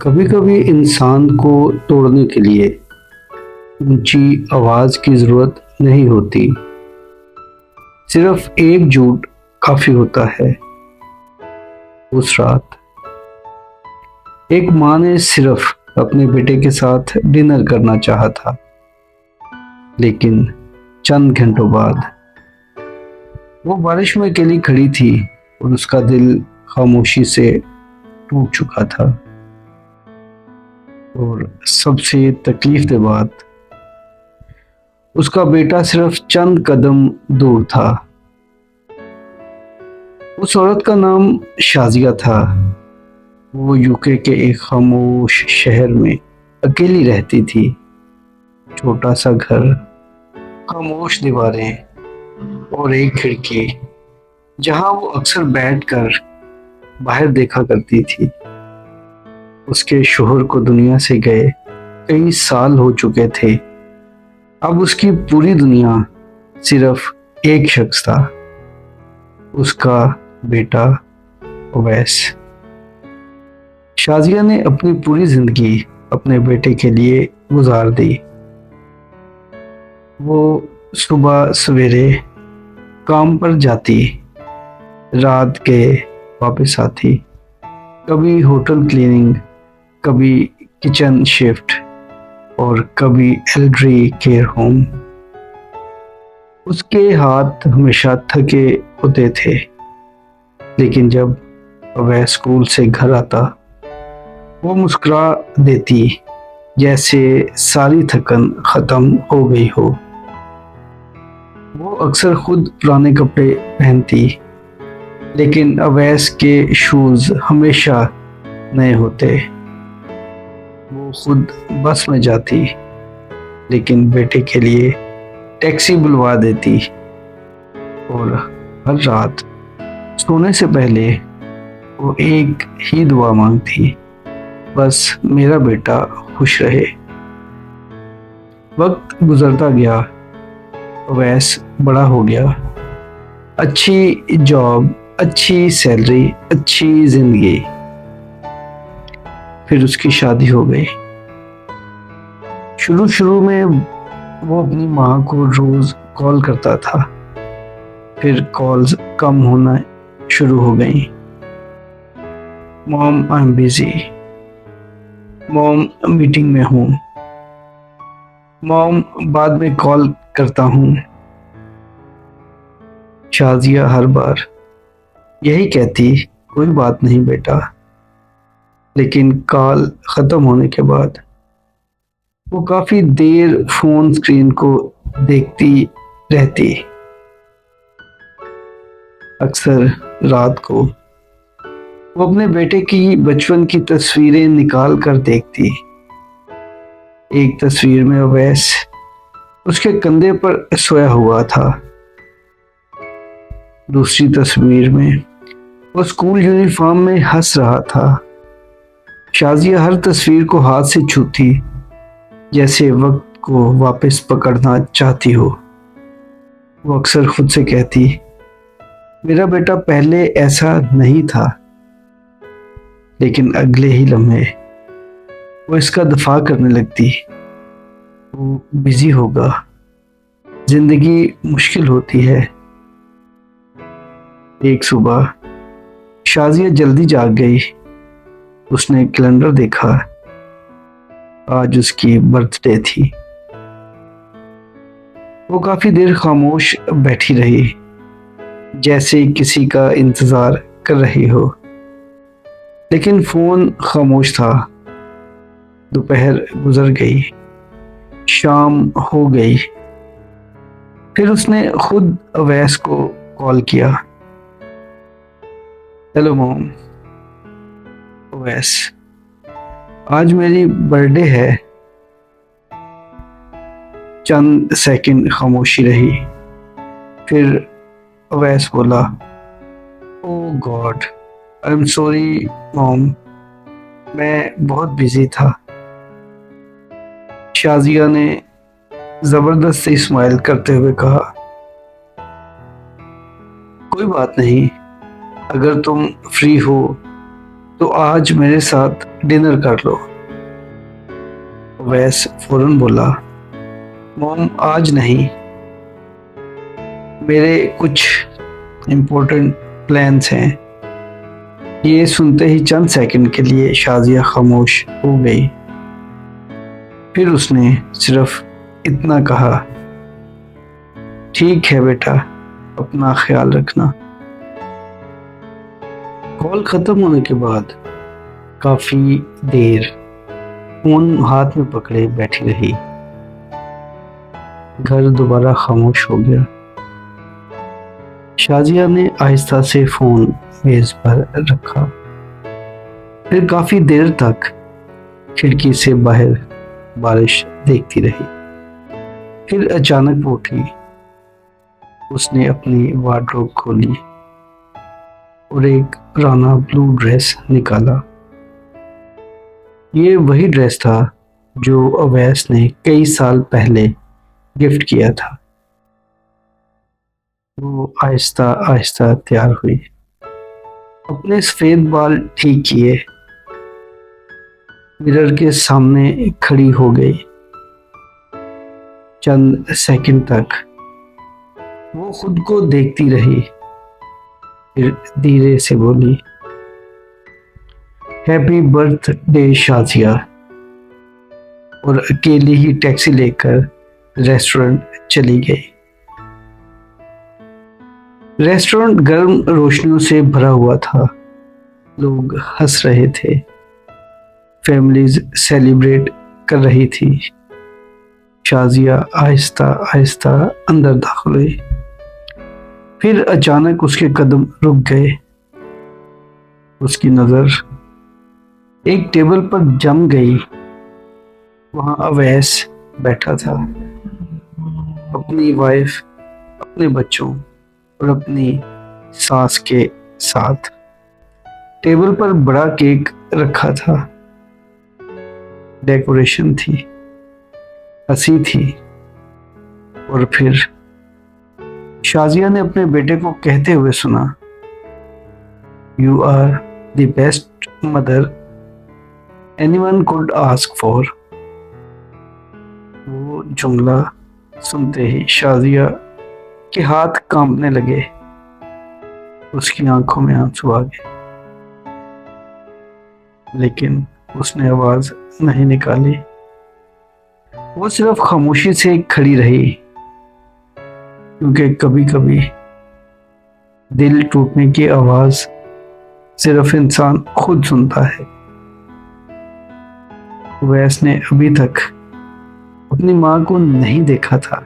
कभी कभी इंसान को तोड़ने के लिए ऊंची आवाज की जरूरत नहीं होती। सिर्फ एक झूठ काफी होता है। उस रात एक माँ ने सिर्फ अपने बेटे के साथ डिनर करना चाहा था, लेकिन चंद घंटों बाद वो बारिश में अकेली खड़ी थी और उसका दिल खामोशी से टूट चुका था। और सबसे तकलीफ दे बात, उसका बेटा सिर्फ चंद कदम दूर था। उस औरत का नाम शाजिया था। वो यूके के एक खामोश शहर में अकेली रहती थी। छोटा सा घर, खामोश दीवारें और एक खिड़की जहां वो अक्सर बैठकर बाहर देखा करती थी। उसके शोहर को दुनिया से गए कई साल हो चुके थे। अब उसकी पूरी दुनिया सिर्फ एक शख्स था, उसका बेटा अवैस। शाजिया ने अपनी पूरी जिंदगी अपने बेटे के लिए गुजार दी। वो सुबह सवेरे काम पर जाती, रात के वापस आती, कभी होटल क्लीनिंग, कभी किचन शिफ्ट और कभी एल्डरी केयर होम। उसके हाथ हमेशा थके होते थे, लेकिन जब वह स्कूल से घर आता वो मुस्कुरा देती जैसे सारी थकन खत्म हो गई हो। वो अक्सर खुद पुराने कपड़े पहनती, लेकिन अवैस के शूज हमेशा नए होते। वो खुद बस में जाती, लेकिन बेटे के लिए टैक्सी बुलवा देती। और हर रात सोने से पहले वो एक ही दुआ मांगती, बस मेरा बेटा खुश रहे। वक्त गुजरता गया, अवैस बड़ा हो गया। अच्छी जॉब, अच्छी सैलरी, अच्छी जिंदगी। फिर उसकी शादी हो गई। शुरू शुरू में वो अपनी माँ को रोज कॉल करता था, फिर कॉल्स कम होना शुरू हो गई। Mom I am busy, mom meeting में हूँ, मॉम बाद में कॉल करता हूँ। शाजिया हर बार यही कहती, कोई बात नहीं बेटा। लेकिन कॉल खत्म होने के बाद वो काफी देर फोन स्क्रीन को देखती रहती। अक्सर रात को वो अपने बेटे की बचपन की तस्वीरें निकाल कर देखती। एक तस्वीर में अवैस उसके कंधे पर सोया हुआ था। दूसरी तस्वीर में वो स्कूल यूनिफॉर्म में हंस रहा था। शाजिया हर तस्वीर को हाथ से छूती, जैसे वक्त को वापस पकड़ना चाहती हो। वो अक्सर खुद से कहती, मेरा बेटा पहले ऐसा नहीं था। लेकिन अगले ही लम्हे वो इसका दफा करने लगती। वो बिजी होगा, जिंदगी मुश्किल होती है। एक सुबह शाजिया जल्दी जाग गई। उसने कैलेंडर देखा, आज उसकी बर्थडे थी। वो काफी देर खामोश बैठी रही, जैसे किसी का इंतजार कर रही हो। लेकिन फोन खामोश था। दोपहर गुजर गई, शाम हो गई। फिर उसने खुद अवैस को कॉल किया। Hello mom. अवैस, आज मेरी बर्थडे है। चंद सेकंड खामोशी रही, फिर अवैस बोला, oh god, I am sorry mom, मैं बहुत बिजी था। शाजिया ने जबरदस्ती स्माइल करते हुए कहा, कोई बात नहीं, अगर तुम फ्री हो तो आज मेरे साथ डिनर कर लो। अवैस फौरन बोला, मॉम आज नहीं, मेरे कुछ इम्पोर्टेंट प्लान्स हैं। ये सुनते ही चंद सेकंड के लिए शाजिया खामोश हो गई। फिर उसने सिर्फ इतना कहा, ठीक है बेटा, अपना ख्याल रखना। कॉल खत्म होने के बाद काफी देर फोन हाथ में पकड़े बैठी रही। घर दोबारा खामोश हो गया। शाजिया ने आहिस्ता से फोन मेज पर रखा। फिर काफी देर तक खिड़की से बाहर बारिश देखती रही। फिर अचानक वो उठी। उसने अपनी वार्डरोब खोली और एक पुराना ब्लू ड्रेस निकाला। ये वही ड्रेस था जो अवैस ने कई साल पहले गिफ्ट किया था। वो आहिस्ता आहिस्ता तैयार हुई, अपने सफेद बाल ठीक किए, मिरर के सामने खड़ी हो गई। चंद सेकंड तक वो खुद को देखती रही, फिर धीरे से बोली, हैप्पी बर्थडे शाजिया, और अकेली ही टैक्सी लेकर रेस्टोरेंट चली गई। रेस्टोरेंट गर्म रोशनियों से भरा हुआ था। लोग हंस रहे थे, फैमिलीज सेलिब्रेट कर रही थी। शाजिया आहिस्ता आहिस्ता अंदर दाखिल हुई। फिर अचानक उसके कदम रुक गए। उसकी नजर एक टेबल पर जम गई। वहां अवैस बैठा था, अपनी वाइफ, अपने बच्चों और अपनी सास के साथ। टेबल पर बड़ा केक रखा था, डेकोरेशन थी, हंसी थी। और फिर शाजिया ने अपने बेटे को कहते हुए सुना, you are the best mother anyone could ask for. वो जुमला सुनते ही शाजिया के हाथ कांपने लगे। उसकी आंखों में आंसू आ गए, लेकिन उसने आवाज नहीं निकाली। वो सिर्फ खामोशी से खड़ी रही, क्योंकि कभी कभी दिल टूटने की आवाज सिर्फ इंसान खुद सुनता है। अवैस ने अभी तक अपनी मां को नहीं देखा था।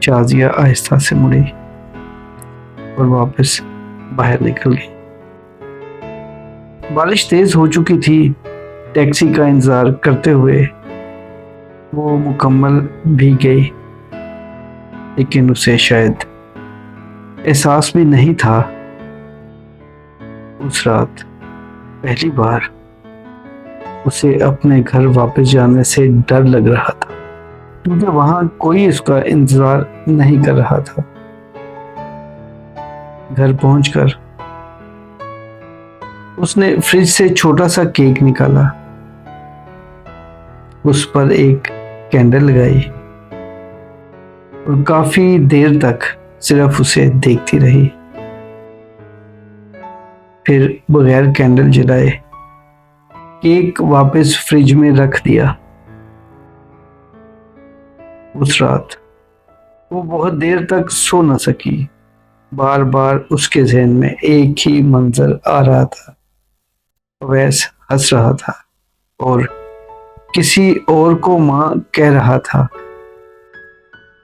शाजिया आहिस्ता से मुड़ी और वापस बाहर निकल गई। बारिश तेज हो चुकी थी। टैक्सी का इंतजार करते हुए वो मुकम्मल भीग गई, लेकिन उसे शायद एहसास भी नहीं था। उस रात पहली बार उसे अपने घर वापस जाने से डर लग रहा था, क्योंकि वहां कोई उसका इंतजार नहीं कर रहा था। घर पहुंचकर उसने फ्रिज से छोटा सा केक निकाला, उस पर एक कैंडल लगाई और काफी देर तक सिर्फ उसे देखती रही। फिर बगैर कैंडल जलाए केक वापस फ्रिज में रख दिया। उस रात वो बहुत देर तक सो न सकी। बार बार उसके जहन में एक ही मंजर आ रहा था। अवैस हंस रहा था और किसी और को मां कह रहा था।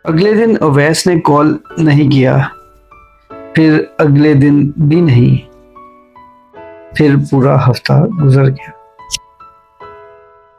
अगले दिन अवैस ने कॉल नहीं किया, फिर अगले दिन भी नहीं। फिर पूरा हफ्ता गुजर गया।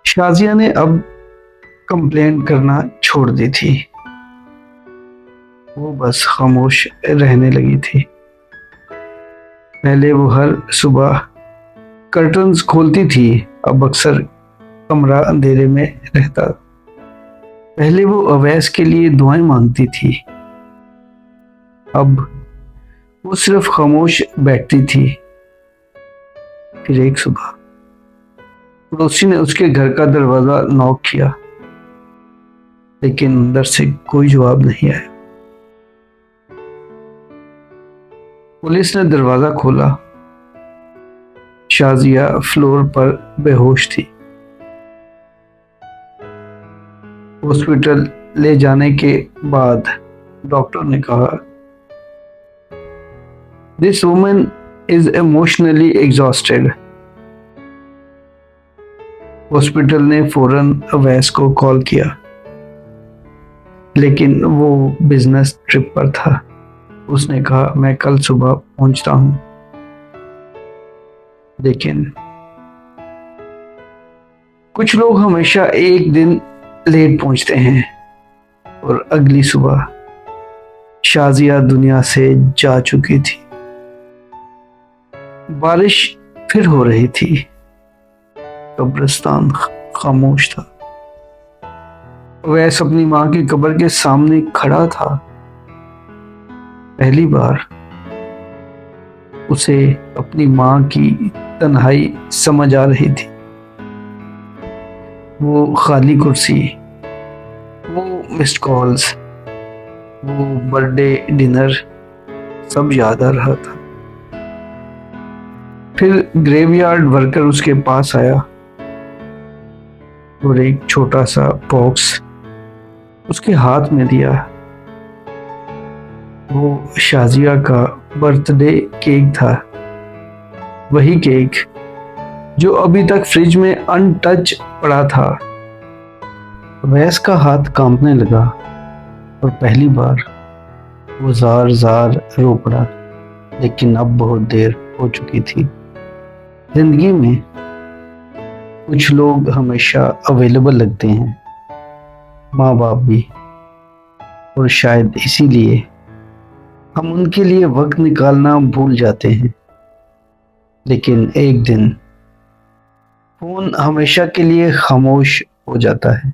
शाजिया ने अब कंप्लेंट करना छोड़ दी थी। वो बस खामोश रहने लगी थी। पहले वो हर सुबह कर्टन्स खोलती थी, अब अक्सर कमरा अंधेरे में रहता। पहले वो अवैस के लिए दुआएं मांगती थी, अब वो सिर्फ खामोश बैठती थी। फिर एक सुबह पड़ोसी ने उसके घर का दरवाजा नॉक किया, लेकिन अंदर से कोई जवाब नहीं आया। पुलिस ने दरवाजा खोला। शाजिया फ्लोर पर बेहोश थी। हॉस्पिटल ले जाने के बाद डॉक्टर ने कहा, this woman is emotionally exhausted. Hospital ने फौरन अवैस को कॉल किया, लेकिन वो बिजनेस ट्रिप पर था। उसने कहा, मैं कल सुबह पहुंचता हूं। लेकिन कुछ लोग हमेशा एक दिन लेट पहुंचते हैं और अगली सुबह शाजिया दुनिया से जा चुकी थी। बारिश फिर हो रही थी। कब्रिस्तान खामोश था। वैस अपनी मां की कब्र के सामने खड़ा था। पहली बार उसे अपनी मां की तन्हाई समझ आ रही थी। वो खाली कुर्सी, वो मिस्ड कॉल्स, वो बर्थडे डिनर, सब याद आ रहा था। फिर ग्रेवयार्ड वर्कर उसके पास आया और एक छोटा सा बॉक्स उसके हाथ में दिया। वो शाजिया का बर्थडे केक था, वही केक जो अभी तक फ्रिज में अनटच पड़ा था। वैस का हाथ कांपने लगा और पहली बार वो जार जार रो पड़ा, लेकिन अब बहुत देर हो चुकी थी। जिंदगी में कुछ लोग हमेशा अवेलेबल लगते हैं, माँ बाप भी, और शायद इसीलिए हम उनके लिए वक्त निकालना भूल जाते हैं। लेकिन एक दिन फोन हमेशा के लिए खामोश हो जाता है।